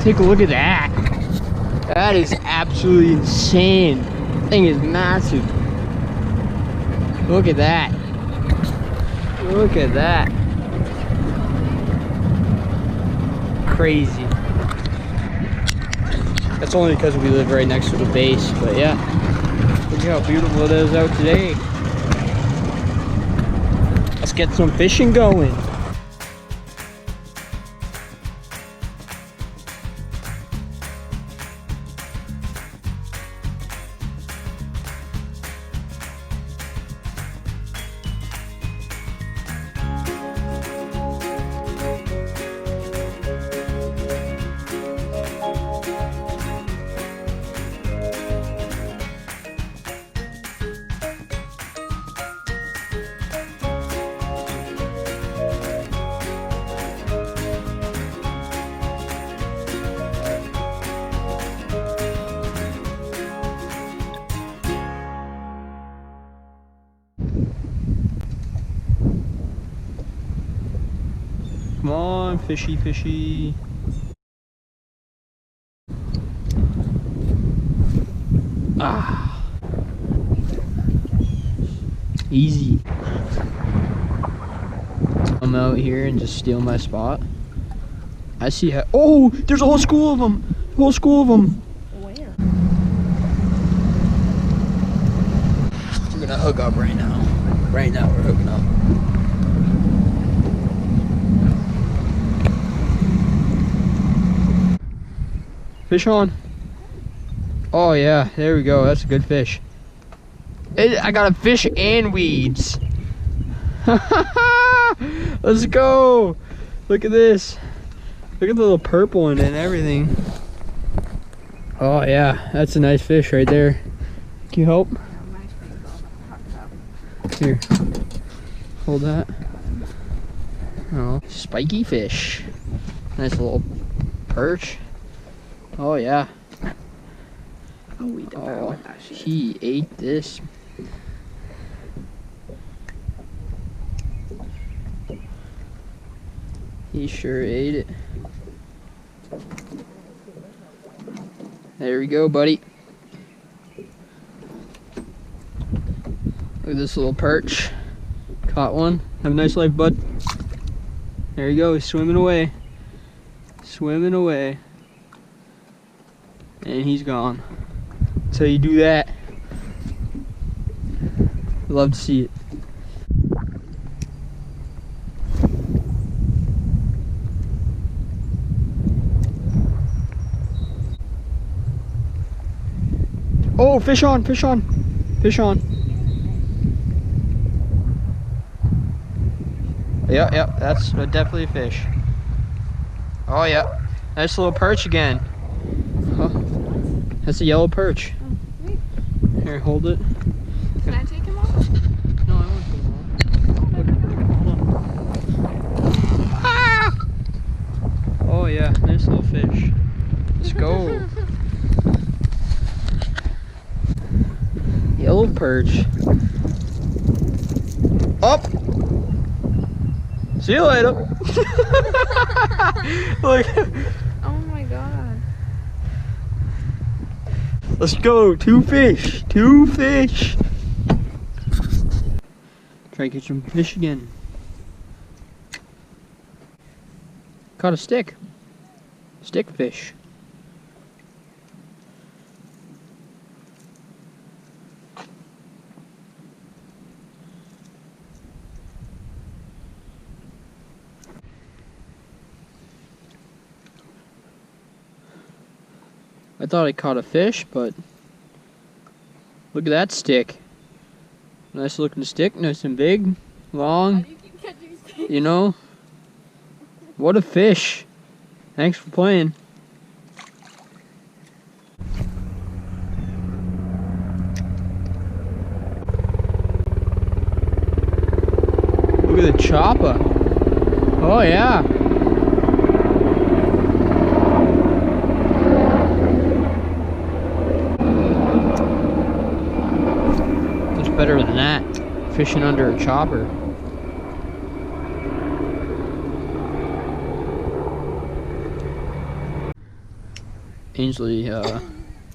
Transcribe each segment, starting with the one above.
Take a look at that. That is absolutely insane. That thing is massive. Look at that. Look at that. Crazy. That's only because we live right next to the base, but yeah. Look how beautiful it is out today. Let's get some fishing going. Come on, fishy, fishy. Ah. Easy. Come out here and just steal my spot. I see how. Oh, there's a whole school of them. A whole school of them. Where? We're gonna hook up right now. Right now, we're hooking up. Fish on. Oh yeah, there we go. That's a good fish. I got a fish and weeds. Let's go. Look at this. Look at the little purple in it and everything. Oh yeah, that's a nice fish right there. Can you help? Here. Hold that. Oh, spiky fish. Nice little perch. Oh yeah. Oh, we devoured that shit. He ate this. He sure ate it. There we go, buddy. Look at this little perch. Caught one. Have a nice life, bud. There you go. He's swimming away. Swimming away. And he's gone. So you do that. Love to see it. Oh, fish on, fish on, fish on. Yeah, that's definitely a fish. Oh yeah, nice little perch again. Huh? That's a yellow perch. Oh, sweet. Here, hold it. Can I take him off? No, I won't take him off. Look, hold on. Ah! Oh yeah, nice little fish. Let's go. Yellow perch. Up. See you later. Look. Oh my god. Let's go. 2 fish. 2 fish. Try to get some fish again. Caught a stick. Stick fish. I thought I caught a fish, but look at that stick. Nice looking stick, nice and big, long. How do you keep catching sticks? You know? What a fish. Thanks for playing. Look at the chopper. Oh yeah. Better than that, fishing under a chopper. Ainsley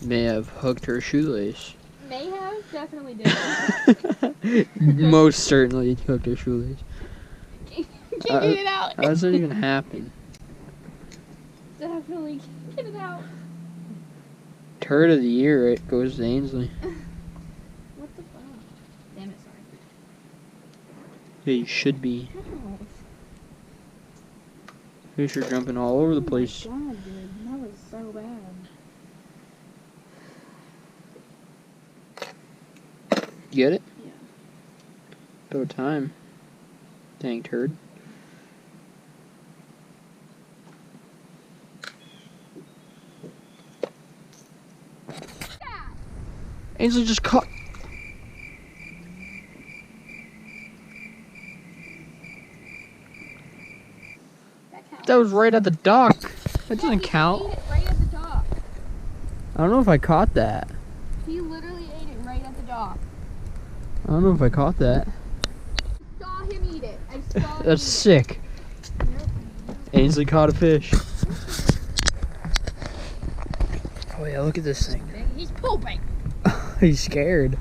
may have hooked her shoelace. May have? Definitely did. Most certainly hooked her shoelace. Can't get it out. How does that even happen? Definitely can't get it out. Turd of the year, it goes to Ainsley. What the fuck? Damn it, sorry. Yeah, you should be. No. Fish are jumping all over the place. Oh my god, dude. That was so bad. Get it? Yeah. About time. Dang turd. Ainsley just caught. That was right at the dock. That doesn't count. Ate it right at the dock. I don't know if I caught that. He literally ate it right at the dock. I don't know if I caught that. I saw him eat it. I saw him That's eat sick. it. Ainsley caught a fish. Oh yeah, look at this thing. He's pooping. He's scared.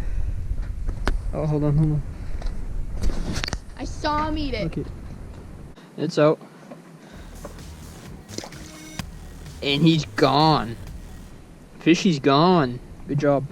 Oh, hold on. I saw him eat it. Look it. It's out. And he's gone. Fishy's gone. Good job.